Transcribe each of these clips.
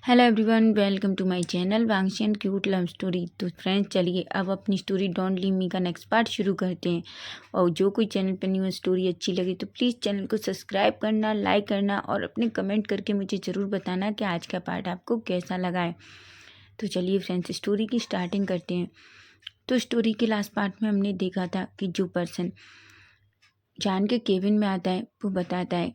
Hello everyone, welcome to my channel वांगशी and cute love story. तो friends, चलिए अब अपनी स्टोरी डोंट लीव मी का नेक्स्ट पार्ट शुरू करते हैं। और जो कोई चैनल पर न्यू स्टोरी अच्छी लगे तो प्लीज़ चैनल को सब्सक्राइब करना, लाइक करना और अपने कमेंट करके मुझे ज़रूर बताना कि आज का पार्ट आपको कैसा लगा है। तो चलिए फ्रेंड्स, स्टोरी की स्टार्टिंग करते हैं। तो स्टोरी के लास्ट पार्ट में हमने देखा था कि जो पर्सन जान के केबिन में आता है वो बताता है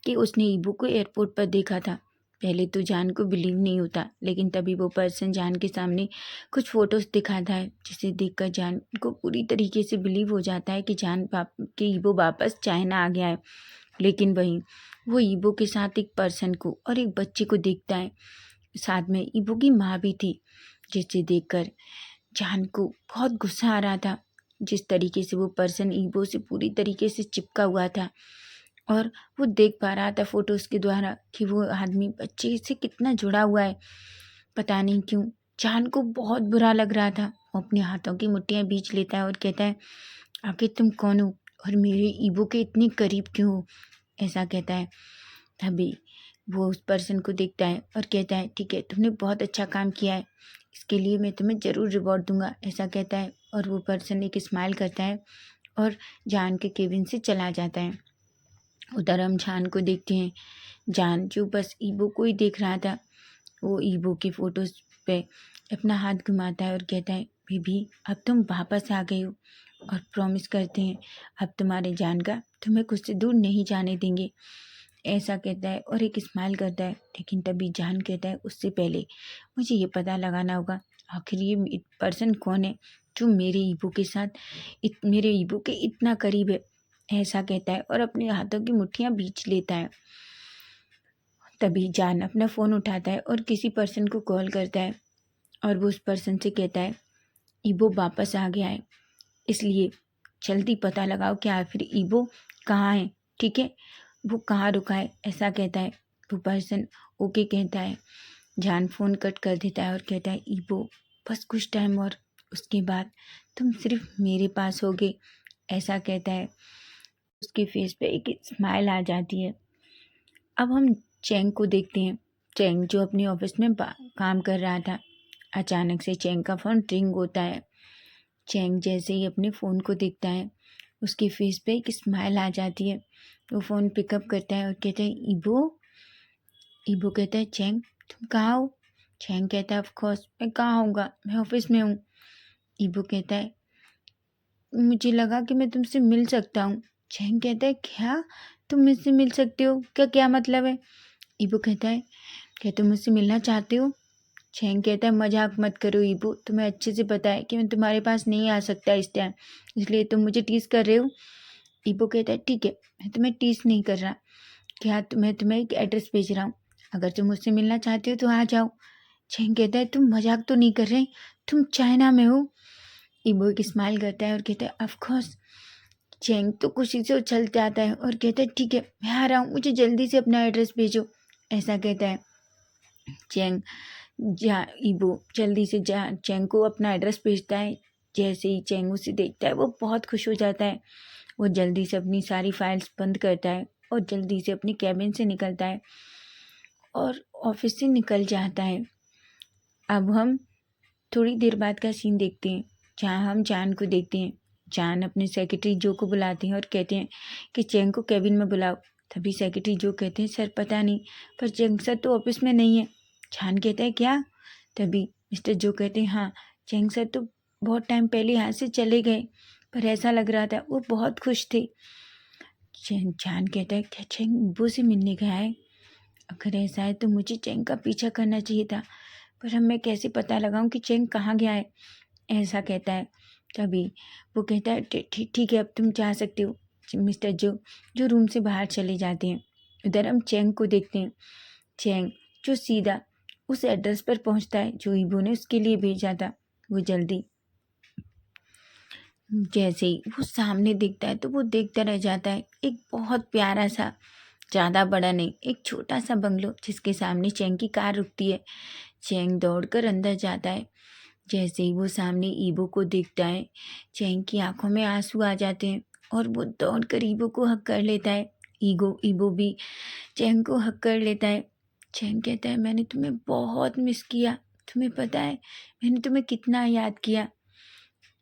कि उसने ईबू को एयरपोर्ट पर देखा था। पहले तो जान को बिलीव नहीं होता, लेकिन तभी वो पर्सन जान के सामने कुछ फ़ोटोज़ दिखाता है, जिसे देखकर जान को पूरी तरीके से बिलीव हो जाता है कि कि ईबो वापस चाइना आ गया है। लेकिन वहीं वो ईबो के साथ एक पर्सन को और एक बच्चे को देखता है। साथ में ईबो की माँ भी थी, जिसे देखकर जान को बहुत गुस्सा आ रहा था। जिस तरीके से वो पर्सन ईबो से पूरी तरीके से चिपका हुआ था और वो देख पा रहा था फोटोज़ के द्वारा कि वो आदमी बच्चे से कितना जुड़ा हुआ है। पता नहीं क्यों जान को बहुत बुरा लग रहा था। वो अपने हाथों की मुट्ठियाँ बींच लेता है और कहता है, आखिर तुम कौन हो और मेरे ईबो के इतने करीब क्यों हो? ऐसा कहता है। तभी वो उस पर्सन को देखता है और कहता है, ठीक है, तुमने बहुत अच्छा काम किया है, इसके लिए मैं तुम्हें ज़रूर रिवॉर्ड दूंगा। ऐसा कहता है और वो पर्सन एक स्माइल करता है और जान के केबिन से चला जाता है। उधर हम जान को देखते हैं। जान जो बस ईबो को ही देख रहा था, वो ईबो की फ़ोटोज़ पे अपना हाथ घुमाता है और कहता है, बेबी अब तुम वापस आ गई हो और प्रॉमिस करते हैं अब तुम्हारे जान का तुम्हें खुद से दूर नहीं जाने देंगे। ऐसा कहता है और एक स्माइल करता है। लेकिन तभी जान कहता है, उससे पहले मुझे ये पता लगाना होगा आखिर ये पर्सन कौन है जो मेरे ईबो के साथ मेरे ईबो के इतना करीब है। ऐसा कहता है और अपने हाथों की मुट्ठियाँ बींच लेता है। तभी जान अपना फ़ोन उठाता है और किसी पर्सन को कॉल करता है और वो उस पर्सन से कहता है, ईबो वापस आ गया है, इसलिए जल्दी पता लगाओ कि आखिर ईबो कहाँ है। ठीक है, वो कहाँ रुका है। ऐसा कहता है। वो पर्सन ओके कहता है। जान फ़ोन कट कर देता है और कहता है, ईबो बस कुछ टाइम और, उसके बाद तुम सिर्फ मेरे पास होगे। ऐसा कहता है। उसके फेस पे एक स्माइल आ जाती है। अब हम चैंग को देखते हैं। चैंग जो अपने ऑफिस में काम कर रहा था, अचानक से चैंग का फ़ोन रिंग होता है। चैंग जैसे ही अपने फ़ोन को देखता है, उसके फेस पे एक स्माइल आ जाती है। वो फ़ोन पिकअप करता है और कहता है, ईबो। ईबो कहता है, चैंग तुम कहाँ हो? चैंग कहता है, ऑफ कोर्स मैं कहाँ होऊंगा, मैं ऑफिस में हूँ। ईबो कहता है, मुझे लगा कि मैं तुमसे मिल सकता हूँ। चैंग कहता है, क्या तुम मुझसे मिल सकते हो? क्या क्या मतलब है? ईबो कहता है, क्या तुम मुझसे मिलना चाहते हो? चैंग कहता है, मजाक मत करो ईबो, तुम्हें अच्छे से पता है कि मैं तुम्हारे पास नहीं आ सकता इस टाइम, इसलिए तुम मुझे टीस कर रहे हो। ईबो कहता है, ठीक है, मैं तुम्हें टीस नहीं कर रहा, क्या मैं तुम्हें एक एड्रेस भेज रहा हूँ, अगर तुम मुझसे मिलना चाहते हो तो आ जाओ। चैंग कहता है, तुम मजाक तो नहीं कर रहे, तुम चाइना में हो? ईबो एक स्माइल करता है और कहता है, ऑफ कोर्स। चैंग तो खुशी से उछलते आता है और कहता है, ठीक है मैं आ रहा हूँ, मुझे जल्दी से अपना एड्रेस भेजो। ऐसा कहता है। चैंग ईबो जल्दी से चैंग को अपना एड्रेस भेजता है। जैसे ही चैंग उसे देखता है, वो बहुत खुश हो जाता है। वो जल्दी से अपनी सारी फाइल्स बंद करता है और जल्दी से अपने कैबिन से निकलता है और ऑफिस से निकल जाता है। अब हम थोड़ी देर बाद का सीन देखते हैं, जहाँ हम जान को देखते हैं। जान अपने सेक्रेटरी जो को बुलाते हैं और कहते हैं कि चैंग को कैबिन में बुलाओ। तभी सेक्रेटरी जो कहते हैं, सर पता नहीं, पर चैंग सर तो ऑफिस में नहीं है। जान कहता है, क्या? तभी मिस्टर जो कहते हैं, हाँ, चैंग सर तो बहुत टाइम पहले यहाँ से चले गए, पर ऐसा लग रहा था वो बहुत खुश थे। जान कहता है, क्या चैंग ईबो से मिलने गया है? अगर ऐसा है तो मुझे चैंग का पीछा करना चाहिए था, पर अब मैं कैसे पता लगाऊं कि चैंग कहाँ गया है? ऐसा कहता है। तभी वो कहता है, ठीक ठीक है, अब तुम जा सकते हो। मिस्टर जो जो रूम से बाहर चले जाते हैं। उधर हम चैंग को देखते हैं। चैंग जो सीधा उस एड्रेस पर पहुंचता है जो ईबो ने उसके लिए भेजा था। वो जल्दी जैसे ही वो सामने दिखता है तो वो देखता रह जाता है। एक बहुत प्यारा सा, ज़्यादा बड़ा नहीं, एक छोटा सा बंगलो, जिसके सामने चैंग की कार रुकती है। चैंग दौड़कर अंदर जाता है। जैसे ही वो सामने ईबो को देखता है, चैंग की आंखों में आंसू आ जाते हैं और वो दौड़कर ईबो को हक कर लेता है। ईबो भी चैंग को हक कर लेता है। चैंग कहता है मैंने तुम्हें बहुत मिस किया, तुम्हें पता है मैंने तुम्हें कितना याद किया।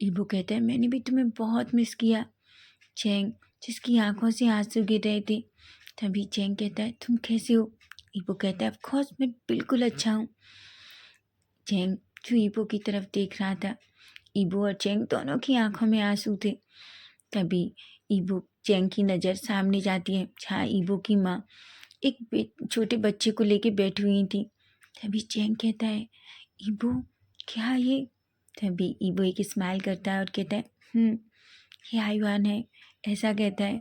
ईबो कहता है मैंने भी तुम्हें बहुत मिस किया। चैंग जिसकी आंखों से आंसू गिर रहे थे। तभी चैंग कहता है तुम कैसे हो। ईबो कहता है ऑफ कोर्स मैं बिल्कुल अच्छा हूँ। चैंग जो ईबो की तरफ देख रहा था, ईबो और चैंग दोनों की आंखों में आंसू थे। तभी ईबो चैंग की नज़र सामने जाती है जहाँ ईबो की माँ एक छोटे बच्चे को लेके बैठी हुई थी। तभी चैंग कहता है ईबो क्या ये। तभी ईबो एक स्माइल करता है और कहता है ये आयुआन है, ऐसा कहता है।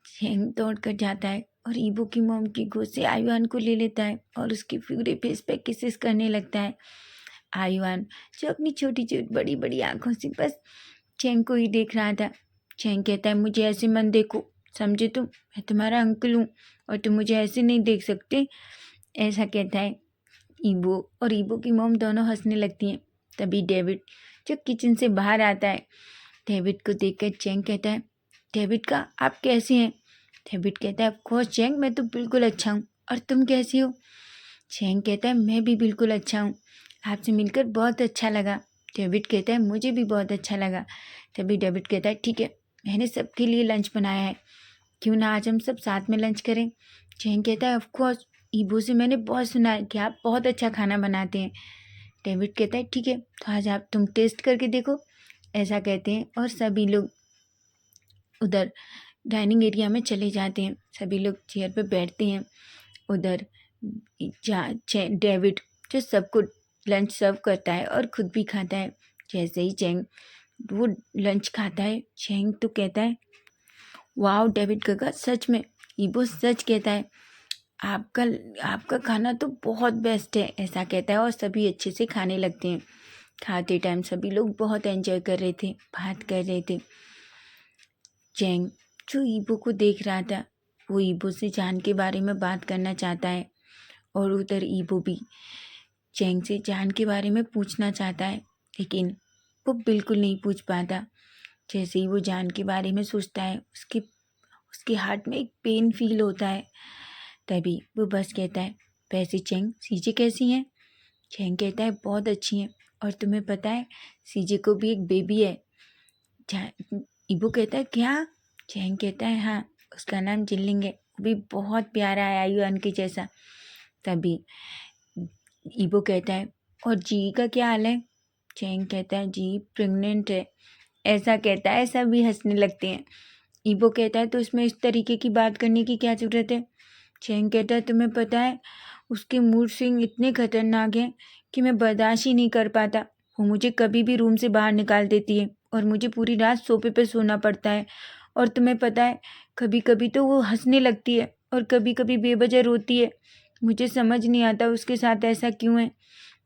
चैंग दौड़ कर जाता है और ईबो की मोम की गोद से आयुआन को ले लेता है और उसके पूरे फेस पे किसेस करने लगता है। आयुआन जो अपनी छोटी छोटी बड़ी बड़ी आंखों से बस चैंग को ही देख रहा था। चैंग कहता है मुझे ऐसे मत देखो, समझे तुम, मैं तुम्हारा अंकल हूँ और तुम मुझे ऐसे नहीं देख सकते, ऐसा कहता है। ईबो और ईबो की मोम दोनों हंसने लगती हैं। तभी डेविड जो किचन से बाहर आता है, डेविड को देखकर चैंग कहता है डेविड का आप कैसे हैं। डेविड कहता है ऑफ कोर्स चैंग मैं तो बिल्कुल अच्छा हूँ, और तुम कैसी हो। चैंग कहता है मैं भी बिल्कुल अच्छा हूँ, आपसे मिलकर बहुत अच्छा लगा। डेविड कहता है मुझे भी बहुत अच्छा लगा। तभी डेविड कहता है ठीक है मैंने सबके लिए लंच बनाया है, क्यों ना आज हम सब साथ में लंच करें। चैंग कहता है ऑफ कोर्स ईबो से मैंने बहुत सुना है कि आप बहुत अच्छा खाना बनाते हैं। डेविड कहता है ठीक है तो आज आप तुम टेस्ट करके देखो, ऐसा कहते हैं और सभी लोग उधर डाइनिंग एरिया में चले जाते हैं। सभी लोग चेयर पे बैठते हैं। उधर डेविड जो सबको लंच सर्व करता है और खुद भी खाता है। जैसे ही चैंग वो लंच खाता है, चैंग तो कहता है वाह डेविड काका सच में। ईबो सच कहता है आपका आपका खाना तो बहुत बेस्ट है, ऐसा कहता है और सभी अच्छे से खाने लगते हैं। खाते टाइम सभी लोग बहुत एंजॉय कर रहे थे, बात कर रहे थे। चैंग जो ईबो को देख रहा था वो ईबो से जान के बारे में बात करना चाहता है और उधर ईबो भी चैंग से जान के बारे में पूछना चाहता है, लेकिन वो बिल्कुल नहीं पूछ पाता। जैसे ही वो जान के बारे में सोचता है उसके उसके हार्ट में एक पेन फील होता है। तभी वो बस कहता है वैसे चैंग सीजे कैसी हैं। चैंग कहता है बहुत अच्छी हैं, और तुम्हें पता है सीजे को भी एक बेबी है। ईबो कहता है क्या। चैंग कहता है हाँ उसका नाम जिनलिंग है, वो भी बहुत प्यारा है आयुआन के जैसा। तभी ईबो कहता है और जी का क्या हाल है। चैंग कहता है जी प्रेग्नेंट है, ऐसा कहता है। सभी हंसने लगते हैं। ईबो कहता है तो इसमें इस तरीके की बात करने की क्या ज़रूरत है। चैंग कहता है तुम्हें पता है उसके मूड स्विंग इतने खतरनाक हैं कि मैं बर्दाश्त ही नहीं कर पाता। वो मुझे कभी भी रूम से बाहर निकाल देती है और मुझे पूरी रात सोफे पे सोना पड़ता है। और तुम्हें पता है कभी कभी तो वो हंसने लगती है और कभी कभी बेवजह रोती है। मुझे समझ नहीं आता उसके साथ ऐसा क्यों है,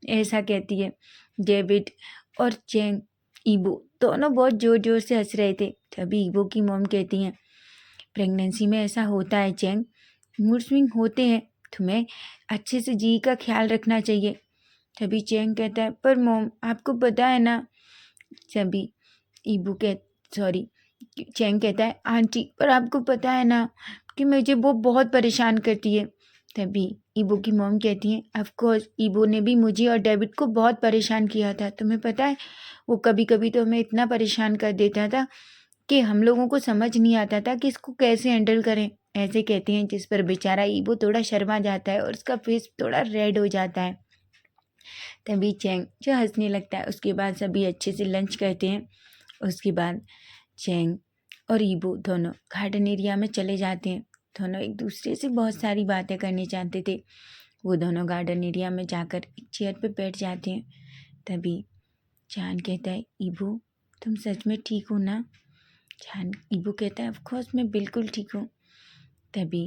ऐसा कहती है। डेविड और चैंग ईबो दोनों बहुत ज़ोर ज़ोर से हंस रहे थे। तभी ईबो की मॉम कहती हैं प्रेगनेंसी में ऐसा होता है चैंग, मूड स्विंग होते हैं, तुम्हें अच्छे से जी का ख्याल रखना चाहिए। तभी चैंग कहता है पर मॉम आपको पता है ना। तभी ईबू कह सॉरी चैंग कहता है आंटी पर आपको पता है ना कि मुझे वो बहुत परेशान करती है। तभी ईबो की मॉम कहती है ऑफ कोर्स ईबो ने भी मुझे और डेविड को बहुत परेशान किया था, तुम्हें पता है वो कभी कभी तो हमें इतना परेशान कर देता था कि हम लोगों को समझ नहीं आता था कि इसको कैसे हैंडल करें, ऐसे कहते हैं। जिस पर बेचारा ईबो थोड़ा शर्मा जाता है और उसका फेस थोड़ा रेड हो जाता है। तभी चैंग जो हंसने लगता है। उसके बाद सभी अच्छे से लंच करते हैं। उसके बाद चैंग और ईबो दोनों गार्डन एरिया में चले जाते हैं। दोनों एक दूसरे से बहुत सारी बातें करने चाहते थे। वो दोनों गार्डन एरिया में जाकर एक चेयर पे बैठ जाते हैं। तभी चान कहता है ईबो तुम सच में ठीक हो ना। चान ईबो कहता है ऑफ कोर्स मैं बिल्कुल ठीक हूँ। तभी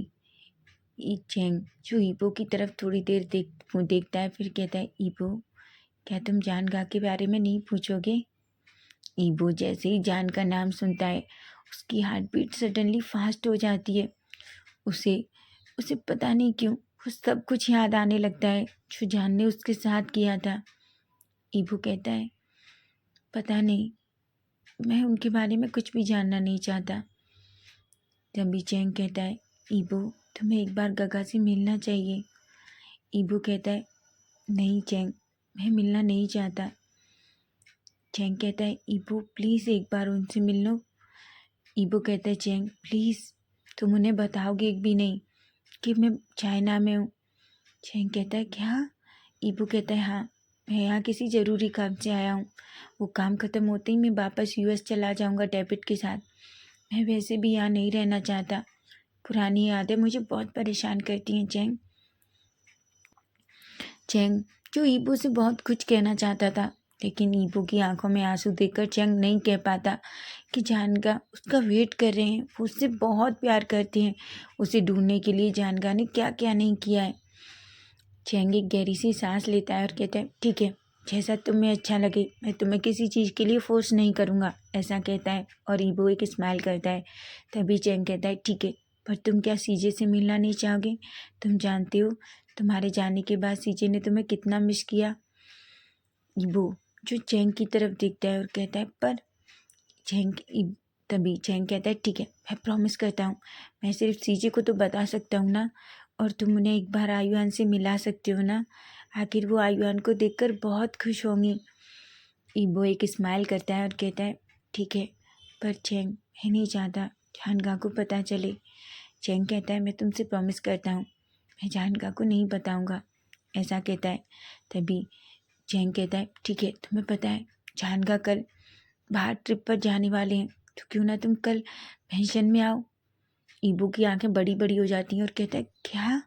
चैंग जो ईबो की तरफ थोड़ी देर देखता है, फिर कहता है ईबो क्या तुम जान गा के बारे में नहीं पूछोगे। ईबो जैसे ही जान का नाम सुनता है उसकी हार्ट बीट सडनली फास्ट हो जाती है। उसे उसे पता नहीं क्यों वो सब कुछ याद आने लगता है जो जान ने उसके साथ किया था। ईबो कहता है पता नहीं, मैं उनके बारे में कुछ भी जानना नहीं चाहता। तभी चैंग कहता है ईबो तुम्हें एक बार गगा से मिलना चाहिए। ईबो कहता है नहीं चैंग, मैं मिलना नहीं चाहता। चैंग कहता है ईबो प्लीज़ एक बार उनसे मिल लो। ईबो कहता है चैंग प्लीज़ तुम उन्हें बताओगे एक भी नहीं कि मैं चाइना में हूँ। चैंग कहता है क्या? ईबो कहता है हाँ, मैं यहाँ किसी ज़रूरी काम से आया हूँ। वो काम ख़त्म होते ही मैं वापस यूएस चला जाऊँगा डेविड के साथ। मैं वैसे भी यहाँ नहीं रहना चाहता। पुरानी यादें मुझे बहुत परेशान करती हैं चैंग। चैंग जो ईबो से बहुत कुछ कहना चाहता था, लेकिन ईबो की आंखों में आंसू देखकर चैंग नहीं कह पाता कि जानगा उसका वेट कर रहे हैं, वो उससे बहुत प्यार करते हैं। उसे ढूंढने के लिए जानगा ने क्या क्या नहीं किया है। चैंग एक गहरी सी सांस लेता है और कहता है ठीक है, जैसा तुम्हें अच्छा लगे, मैं तुम्हें किसी चीज़ के लिए फोर्स नहीं करूँगा, ऐसा कहता है। और ईबो एक स्माइल करता है। तभी चैंग कहता है ठीक है, पर तुम क्या सीजे से मिलना नहीं चाहोगे? तुम जानते हो तुम्हारे जाने के बाद सीजे ने तुम्हें कितना मिस किया। ईबो जो चैंग की तरफ देखता है और कहता है पर चैंग तभी चैंग कहता है ठीक है, मैं प्रॉमिस करता हूँ, मैं सिर्फ सीजे को तो बता सकता हूँ ना, और तुम उन्हें एक बार आयुआन से मिला सकते हो ना, आखिर वो आयुआन को देखकर बहुत खुश होंगी। ईबो एक स्माइल करता है और कहता है ठीक है, पर चैंग मैं नहीं चाहता जानगा को पता चले। चैंग कहता है मैं तुमसे प्रॉमिस करता हूँ, मैं जानगा को नहीं बताऊँगा, ऐसा कहता है। तभी चैंग कहता है ठीक है, तुम्हें पता है जानगा कल बाहर ट्रिप पर जाने वाले हैं, तो क्यों ना तुम कल पेंशन में आओ। ईबो की आंखें बड़ी बड़ी हो जाती हैं और कहता है क्या?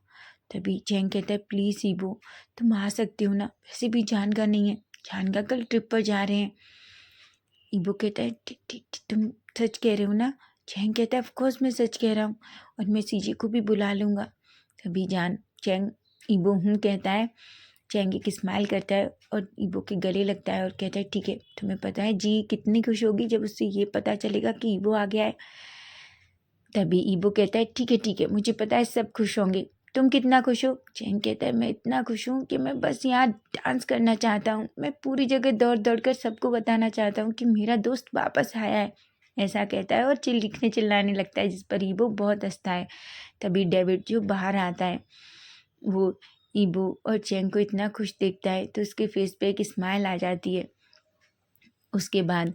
तभी चैंग कहता है प्लीज़ ईबो तुम आ सकते हो ना, वैसे भी जानगा नहीं है, जानगा कल ट्रिप पर जा रहे हैं। ईबो कहता है ठीक ठीक तुम सच कह रहे हो ना? चैंग कहता है ऑफ कोर्स मैं सच कह रहा हूँ, और मैं सीजे को भी बुला लूँगा। तभी चैंग ईबो कहता है। चैंग एक स्माइल करता है और ईबो के गले लगता है और कहता है ठीक है, तुम्हें पता है जी कितनी खुश होगी जब उससे ये पता चलेगा कि ईबो आ गया है। तभी ईबो कहता है ठीक है मुझे पता है सब खुश होंगे, तुम कितना खुश हो? चैंग कहता है मैं इतना खुश हूँ कि मैं बस यहाँ डांस करना चाहता हूँ, मैं पूरी जगह दौड़ दौड़ कर सबको बताना चाहता हूँ कि मेरा दोस्त वापस आया है, ऐसा कहता है और चिल्लाने लगता है, जिस पर ईबो बहुत हंसता है। तभी डेविड जो बाहर आता है वो ईबो और चैंग को इतना खुश देखता है तो उसके फेस पे एक स्माइल आ जाती है। उसके बाद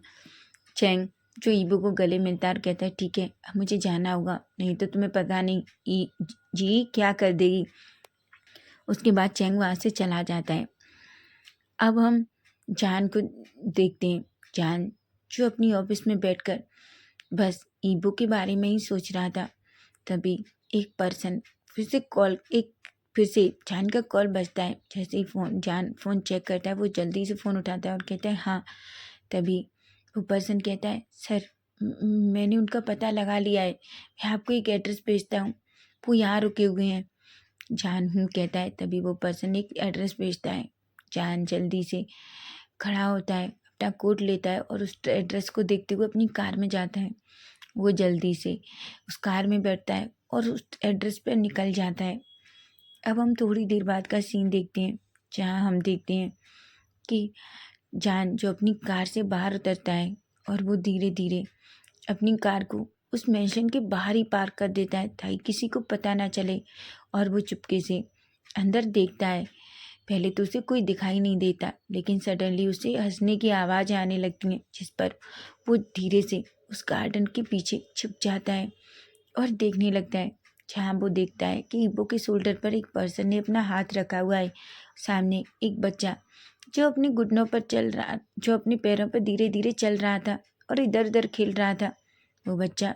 चैंग जो ईबो को गले मिलता है और कहता है ठीक है अब मुझे जाना होगा, नहीं तो तुम्हें पता नहीं जी क्या कर देगी। उसके बाद चैंग वहाँ से चला जाता है। अब हम जान को देखते हैं। जान जो अपनी ऑफिस में बैठकर बस ईबो के बारे में ही सोच रहा था, तभी एक पर्सन फिर से जान का कॉल बजता है। जैसे ही जान फ़ोन चेक करता है वो जल्दी से फ़ोन उठाता है और कहता है हाँ। तभी वो पर्सन कहता है सर मैंने उनका पता लगा लिया है, मैं आपको एक एड्रेस भेजता हूँ, वो यहाँ रुके हुए हैं। जान कहता है। तभी वो पर्सन एक एड्रेस भेजता है। जान जल्दी से खड़ा होता है, अपना कोट लेता है और उस एड्रेस को देखते हुए अपनी कार में जाता है। वो जल्दी से उस कार में बैठता है और उस एड्रेस पर निकल जाता है। अब हम थोड़ी देर बाद का सीन देखते हैं, जहाँ हम देखते हैं कि जान जो अपनी कार से बाहर उतरता है और वो धीरे धीरे अपनी कार को उस मेंशन के बाहर ही पार्क कर देता है ताकि किसी को पता ना चले। और वो चुपके से अंदर देखता है। पहले तो उसे कोई दिखाई नहीं देता, लेकिन सडनली उसे हंसने की आवाज़ आने लगती है, जिस पर वो धीरे से उस गार्डन के पीछे छुप जाता है और देखने लगता है। जहाँ वो देखता है कि ईबो के शोल्डर पर एक पर्सन ने अपना हाथ रखा हुआ है। सामने एक बच्चा जो अपने घुटनों पर जो अपने पैरों पर धीरे धीरे चल रहा था और इधर उधर खेल रहा था। वो बच्चा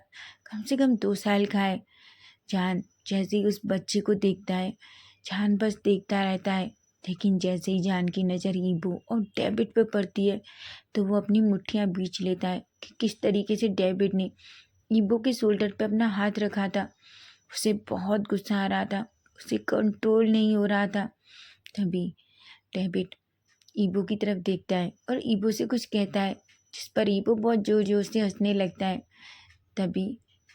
कम से कम 2 साल का है। जान जैसे ही उस बच्चे को देखता है, जान बस देखता रहता है। लेकिन जैसे ही जान की नज़र ईबो और डेविड पे पड़ती है तो वो अपनी मुट्ठियाँ बींच लेता है कि किस तरीके से डेविड ने ईबो के शोल्डर पे अपना हाथ रखा था। उसे बहुत गुस्सा आ रहा था, उसे कंट्रोल नहीं हो रहा था। तभी डेविड ईबो की तरफ देखता है और ईबो से कुछ कहता है, जिस पर ईबो बहुत जोर जोर से हंसने लगता है। तभी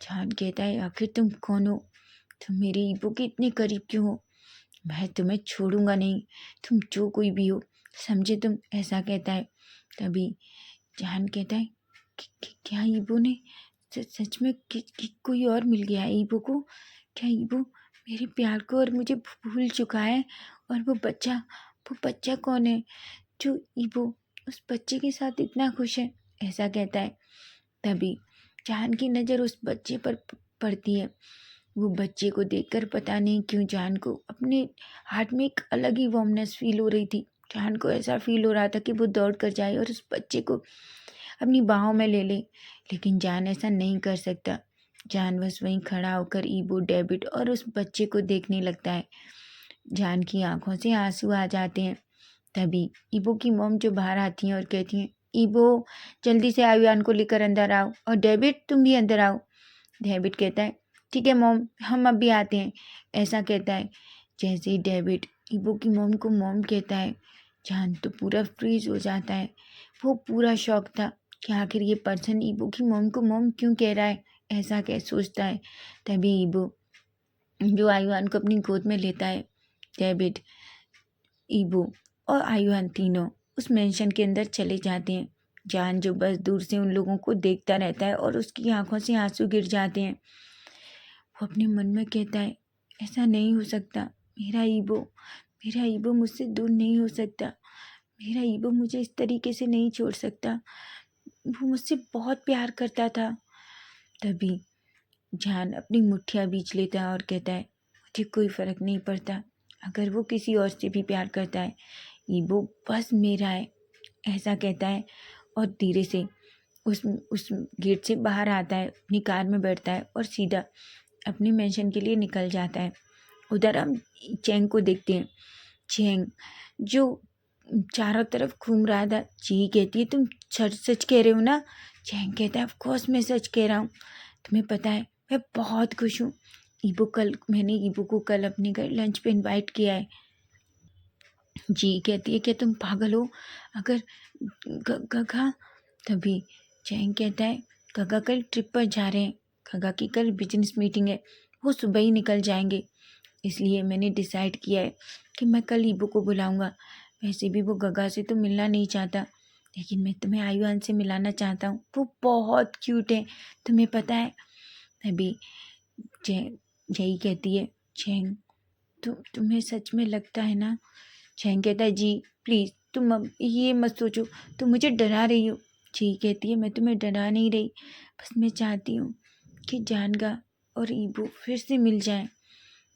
जान कहता है आखिर तुम कौन हो? तुम मेरे ईबो के इतने करीब क्यों हो? मैं तुम्हें छोड़ूंगा नहीं, तुम जो कोई भी हो, समझे तुम, ऐसा कहता है। तभी जान कहता है क्या ईबो ने सच में कोई और मिल गया है ईबो को? क्या ईबो मेरे प्यार को और मुझे भूल चुका है। और वो बच्चा कौन है जो ईबो उस बच्चे के साथ इतना खुश है, ऐसा कहता है। तभी जान की नज़र उस बच्चे पर पड़ती है। वो बच्चे को देखकर पता नहीं क्यों जान को अपने हार्ट में एक अलग ही वार्मनेस फील हो रही थी। जान को ऐसा फील हो रहा था कि वो दौड़ कर जाए और उस बच्चे को अपनी बाहों में ले ले, लेकिन जान ऐसा नहीं कर सकता। जान बस वहीं खड़ा होकर ईबो, डेविड और उस बच्चे को देखने लगता है। जान की आंखों से आंसू आ जाते हैं। तभी ईबो की मॉम जो बाहर आती हैं और कहती हैं, ईबो जल्दी से आयुआन को लेकर अंदर आओ, और डेविड तुम भी अंदर आओ। डेविड कहता है, ठीक है मॉम, हम अभी आते हैं, ऐसा कहता है। जैसे ही डेविड ईबो की मॉम को मॉम कहता है, जान तो पूरा फ्रीज हो जाता है। वो पूरा शौक था कि आखिर ये पर्सन ईबो की मॉम को मॉम क्यों कह रहा है, ऐसा क्या सोचता है। तभी ईबो जो आयुआन को अपनी गोद में लेता है, डेविड, ईबो और आयुआन तीनों उस मेंशन के अंदर चले जाते हैं। जान जो बस दूर से उन लोगों को देखता रहता है और उसकी आंखों से आंसू गिर जाते हैं। वो अपने मन में कहता है, ऐसा नहीं हो सकता, मेरा ईबो मुझसे दूर नहीं हो सकता। मेरा ईबो मुझे इस तरीके से नहीं छोड़ सकता। वो मुझसे बहुत प्यार करता था। तभी जान अपनी मुट्ठियाँ बींच लेता है और कहता है, मुझे कोई फ़र्क नहीं पड़ता अगर वो किसी और से भी प्यार करता है, ईबो बस मेरा है, ऐसा कहता है। और धीरे से उस गेट से बाहर आता है, अपनी कार में बैठता है और सीधा अपनी मेंशन के लिए निकल जाता है। उधर हम चैंग को देखते हैं। चैंग जो चारों तरफ घूम रहा था। जी कहती है, तुम सच सच कह रहे हो ना। चैंग कहता है, ऑफ कोर्स मैं सच कह रहा हूँ। तुम्हें पता है मैं बहुत खुश हूँ। मैंने ईबो को कल अपने घर लंच पे इनवाइट किया है। जी कहती है, क्या तुम पागल हो। अगर गगा। तभी चैंग कहता है, गगा कल ट्रिप पर जा रहे हैं, गगा की कल बिजनेस मीटिंग है, वो सुबह ही निकल जाएंगे, इसलिए मैंने डिसाइड किया है कि मैं कल ईबो को बुलाऊंगा। वैसे भी वो गगा से तो मिलना नहीं चाहता, लेकिन मैं तुम्हें आयुआन से मिलाना चाहता हूँ, वो बहुत क्यूट है, तुम्हें पता है। तभी यही कहती है, चैंग तुम्हें सच में लगता है ना। चैंग कहता है, जी प्लीज़ तुम अब ये मत सोचो, तुम मुझे डरा रही हो। जी कहती है, मैं तुम्हें डरा नहीं रही, बस मैं चाहती हूँ कि जानगा और ईबो फिर से मिल जाएं।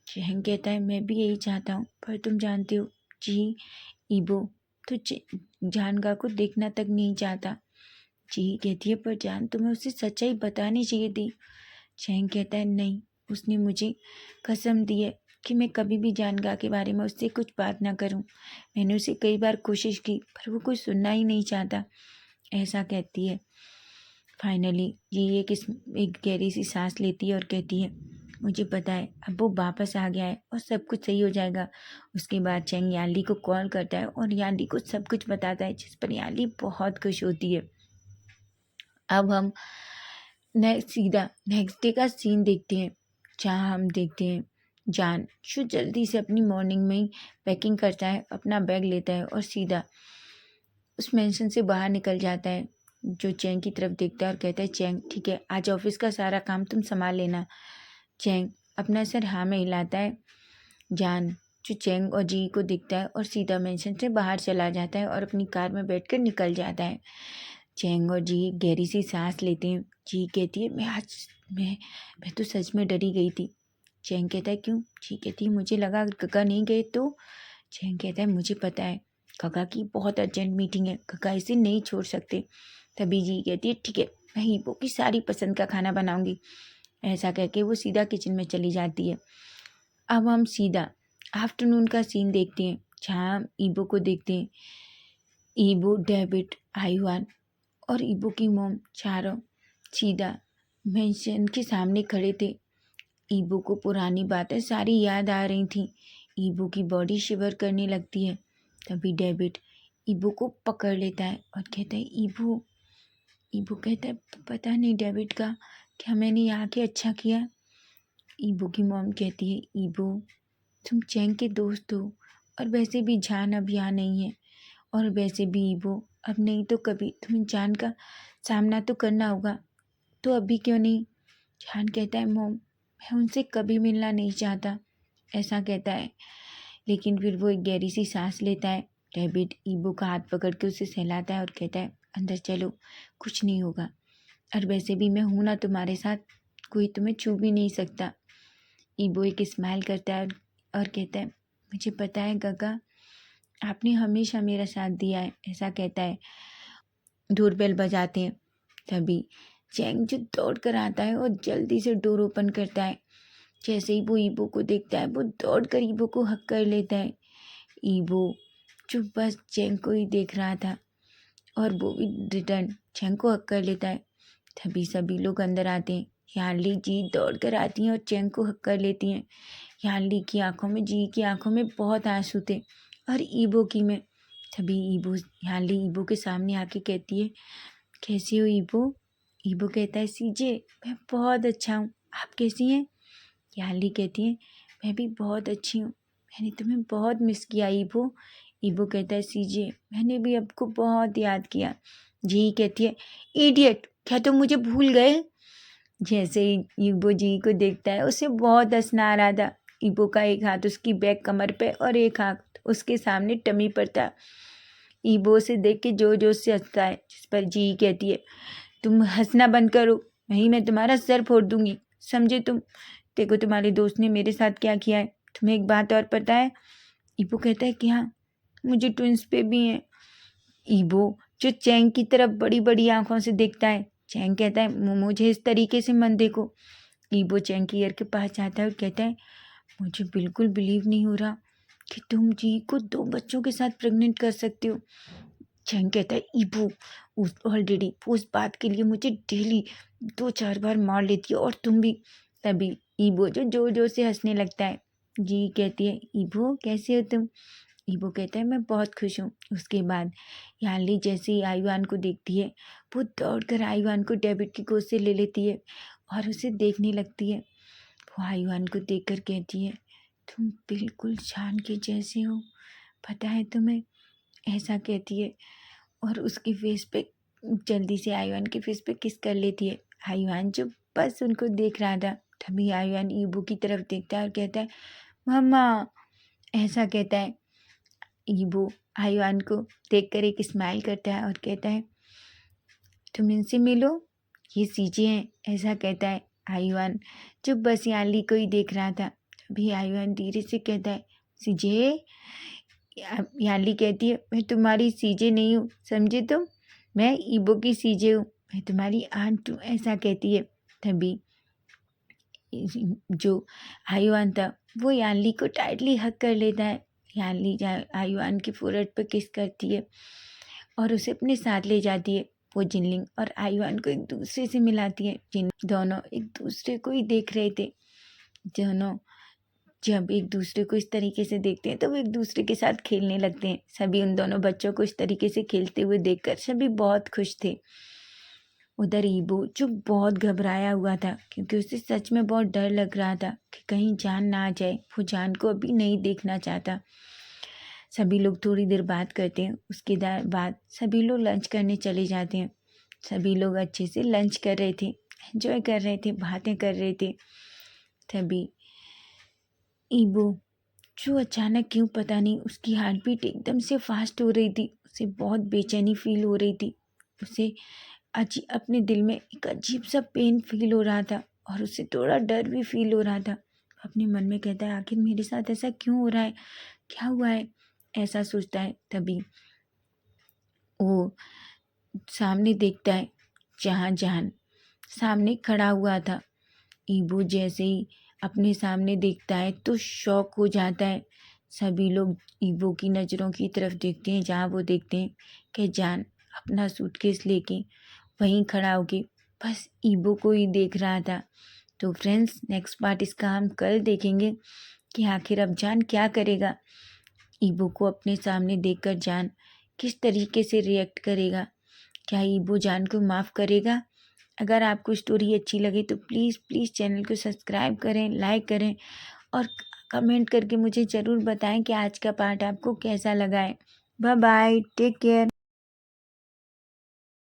चैंग कहता है, मैं भी यही चाहता हूँ, पर तुम जानते हो जी, ईबो तो जानगा को देखना तक नहीं चाहता। जी कहती है, पर जान तुम्हें उसे सच्चाई बतानी चाहिए थी। चैंग कहता है, नहीं, उसने मुझे कसम दी है कि मैं कभी भी जानगा के बारे में उससे कुछ बात ना करूं। मैंने उसे कई बार कोशिश की, पर वो कोई सुनना ही नहीं चाहता, ऐसा कहती है। फाइनली ये एक गहरी सी सांस लेती है और कहती है, मुझे पता है अब वो वापस आ गया है और सब कुछ सही हो जाएगा। उसके बाद चैंग याली को कॉल करता है और याली को सब कुछ बताता है, जिस पर याली बहुत खुश होती है। अब हम सीधा नेक्स्ट डे का सीन देखते हैं, जहाँ हम देखते हैं जान जो जल्दी से अपनी मॉर्निंग में ही पैकिंग करता है, अपना बैग लेता है और सीधा उस मेंशन से बाहर निकल जाता है। जो चैंग की तरफ देखता है और कहता है, चैंग ठीक है, आज ऑफिस का सारा काम तुम संभाल लेना। चैंग अपना सर हाँ में हिलाता है। जान जो चैंग और जी को दिखता है और सीधा मेंशन से बाहर चला जाता है और अपनी कार में बैठकर निकल जाता है। चैंग और जी गहरी सी सांस लेते हैं। जी कहती है, मैं तो सच में डरी गई थी। चैंग कहता है, क्यों। जी कहती है, मुझे लगा गगा नहीं गए तो। चैंग कहता है, मुझे पता है गगा की बहुत अर्जेंट मीटिंग है, गगा इसे नहीं छोड़ सकते। तभी जी कहती है, ठीक है, मैं ईबो की सारी पसंद का खाना बनाऊंगी। ऐसा कहके वो सीधा किचन में चली जाती है। अब हम सीधा आफ्टरनून का सीन देखते हैं, जहाँ हम ईबो को देखते हैं। ईबो, डेविड, आयुआन और ईबो की मॉम चारों सीधा मेंशन के सामने खड़े थे। ईबो को पुरानी बातें सारी याद आ रही थीं। ईबो की बॉडी शिवर करने लगती है। तभी डेविड ईबो को पकड़ लेता है और कहता है, ईबो। ईबो कहता है, पता नहीं डेविड का क्या मैंने यहाँ के अच्छा किया। ईबो की मॉम कहती है, ईबो तुम चैंग के दोस्त हो और वैसे भी जान अब यहाँ नहीं है, और वैसे भी ईबो अब नहीं तो कभी तुम्हें जान का सामना तो करना होगा, तो अभी क्यों नहीं। जान कहता है, मॉम मैं उनसे कभी मिलना नहीं चाहता। ऐसा कहता है। लेकिन फिर वो एक गहरी सी सांस लेता है। रैबिट ईबो का हाथ पकड़ के उसे सहलाता है और कहता है, अंदर चलो, कुछ नहीं होगा। और वैसे भी मैं हूं ना तुम्हारे साथ, कोई तुम्हें छू भी नहीं सकता। ईबो एक स्माइल करता है और कहता है, मुझे पता है काका, आपने हमेशा मेरा साथ दिया है। ऐसा कहता है। डोरबेल बजाते हैं। तभी चैंग जो दौड़ कर आता है और जल्दी से डोर ओपन करता है। जैसे ही वो ईबो को देखता है, वो दौड़ कर ईबो को हक कर लेता है। ईबो जो बस चैंग को ही देख रहा था और वो भी रिटर्न चैंग को हक कर लेता है। तभी सभी लोग अंदर आते हैं। यानली जी दौड़ कर आती हैं और चैंग को हक कर लेती हैं। यानली की आंखों में, जी की आंखों में बहुत आंसू थे और ईबो की में। तभी यानली ईबो के सामने आके कहती है, कैसी हो ईबो? ईबो कहता है, सीजे मैं बहुत अच्छा हूँ, आप कैसी हैं? यानली कहती है, मैं भी बहुत अच्छी हूँ, मैंने तुम्हें बहुत मिस किया ईबो। ईबो कहता है, सीजे मैंने भी आपको बहुत याद किया। जी कहती है, इडियट, क्या तुम मुझे भूल गए? जैसे ही ईबो जी को देखता है, उसे बहुत हंसना आ रहा था। ईबो का एक हाथ उसकी बैक कमर पे और एक हाथ उसके सामने टमी पर था। ईबो से देख के जोर जोर से हंसता है, जिस पर जी कहती है, तुम हंसना बंद करो, नहीं मैं तुम्हारा सर फोड़ दूंगी, समझे तुम? देखो तुम्हारे दोस्त ने मेरे साथ क्या किया है। तुम्हें एक बात और पता है? ईबो कहता है कि हाँ, मुझे ट्विंस पे भी हैं। ईबो जो चैंग की तरफ बड़ी बड़ी आंखों से देखता है। चैंग कहता है, मुझे इस तरीके से मत देखो। ईबो चैंग की ईयर के पास जाता है और कहता है, मुझे बिल्कुल बिलीव नहीं हो रहा कि तुम जी को 2 बच्चों के साथ प्रेग्नेंट कर सकते हो। चैंग कहता है, ईबो उस ऑलरेडी उस बात के लिए मुझे डेली 2-4 बार मार लेती है, और तुम भी। तभी ईबो जो जोर जोर से हंसने लगता है। जी कहती है, ईबो कैसे हो तुम? ईबो कहता है, मैं बहुत खुश हूँ। उसके बाद यानली जैसे ही आयुआन को देखती है, वो दौड़कर आयुआन को डेविड की गोद से ले लेती है और उसे देखने लगती है। वो आयुआन को देखकर कहती है, तुम बिल्कुल जान के जैसे हो, पता है तुम्हें? ऐसा कहती है और उसकी फेस पे जल्दी से आयुआन के फेस पे किस कर लेती है। आयुआन जो बस उनको देख रहा था, तभी आयुआन ईबो की तरफ देखता है और कहता है, मम्मा। ऐसा कहता है। ईबो आयुआन को देखकर एक स्माइल करता है और कहता है, तुम इनसे मिलो, ये सीजे हैं। ऐसा कहता है। आयुआन जो बस यानली को ही देख रहा था, तभी आयुआन धीरे से कहता है, सीजे। यानली कहती है, मैं तुम्हारी सीजे नहीं हूँ, समझे तुम? मैं ईबो की सीजे हूँ, मैं तुम्हारी आंट हूँ। ऐसा कहती है। तभी जो आयुआन था, वो यानली को टाइटली हक कर लेता है। यानली आयुआन के फोrehead पर किस करती है और उसे अपने साथ ले जाती है। वो जिनलिंग और आयुआन को एक दूसरे से मिलाती है। जिन दोनों एक दूसरे को ही देख रहे थे। दोनों जब एक दूसरे को इस तरीके से देखते हैं तो वो एक दूसरे के साथ खेलने लगते हैं। सभी उन दोनों बच्चों को इस तरीके से खेलते हुए देखकर सभी बहुत खुश थे। उधर ईबो जो बहुत घबराया हुआ था, क्योंकि उसे सच में बहुत डर लग रहा था कि कहीं जान ना आ जाए। वो जान को अभी नहीं देखना चाहता। सभी लोग थोड़ी देर बात करते हैं। उसके बाद सभी लोग लंच करने चले जाते हैं। सभी लोग अच्छे से लंच कर रहे थे, एंजॉय कर रहे थे, बातें कर रहे थे। तभी ईबो जो अचानक क्यों पता नहीं उसकी हार्ट बीट एकदम से फास्ट हो रही थी। उसे बहुत बेचैनी फील हो रही थी। उसे अपने दिल में एक अजीब सा पेन फील हो रहा था और उसे थोड़ा डर भी फील हो रहा था। अपने मन में कहता है, आखिर मेरे साथ ऐसा क्यों हो रहा है, क्या हुआ है? ऐसा सोचता है। तभी वो सामने देखता है, जहाँ जहान सामने खड़ा हुआ था। ईबो जैसे ही अपने सामने देखता है तो शॉक हो जाता है। सभी लोग ईबो की नज़रों की तरफ देखते हैं, जहाँ वो देखते हैं कि जान अपना सूटकेस लेके वहीं खड़ा होके बस ईबो को ही देख रहा था। तो फ्रेंड्स, नेक्स्ट पार्ट इसका हम कल देखेंगे कि आखिर अब जान क्या करेगा। ईबो को अपने सामने देखकर जान किस तरीके से रिएक्ट करेगा। क्या ईबो जान को माफ़ करेगा? अगर आपको स्टोरी अच्छी लगे तो प्लीज़ प्लीज़ चैनल को सब्सक्राइब करें, लाइक करें और कमेंट करके मुझे ज़रूर बताएं कि आज का पार्ट आपको कैसा लगा है। Bye bye, take care.